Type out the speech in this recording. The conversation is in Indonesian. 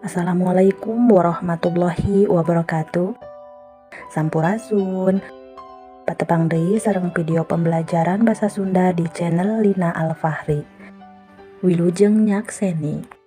Assalamualaikum warahmatullahi wabarakatuh. Sampurasun. Patepang deui sareng video pembelajaran Basa Sunda di channel Lina Alfahri. Wilujeng nyakseni.